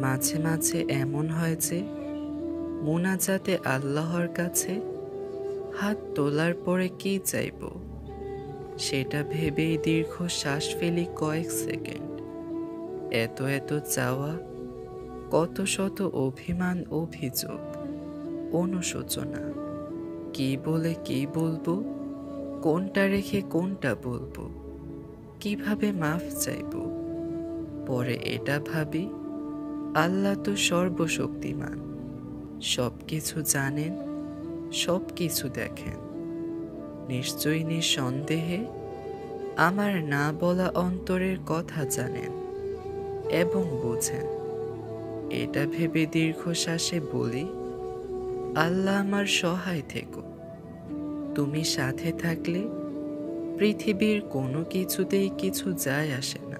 মাঝে মাঝে এমন হয় যে মুনাজাতে আল্লাহর কাছে হাত তোলার পরে কি চাইব সেটা ভেবেই দীর্ঘ শ্বাস ফেলি কয়েক সেকেন্ড। এত এত চাওয়া, কত শত অভিমান, অভিযোগ, অনুশোচনা, কি বলে কি বলবো, কোনটা রেখে কোনটা বলবো, কিভাবে মাফ চাইব। পরে এটা ভাবি, আল্লাহ তো সর্বশক্তিমান, সব কিছু জানেন, সব কিছু দেখেন। নিশ্চয়ই নিঃসন্দেহে আমার না বলা অন্তরের কথা জানেন এবং বুঝেন। এটা ভেবে দীর্ঘশ্বাসে বলি, আল্লাহ আমার সহায় থেকো। তুমি সাথে থাকলে পৃথিবীর কোনো কিছুতেই কিছু যায় আসে না।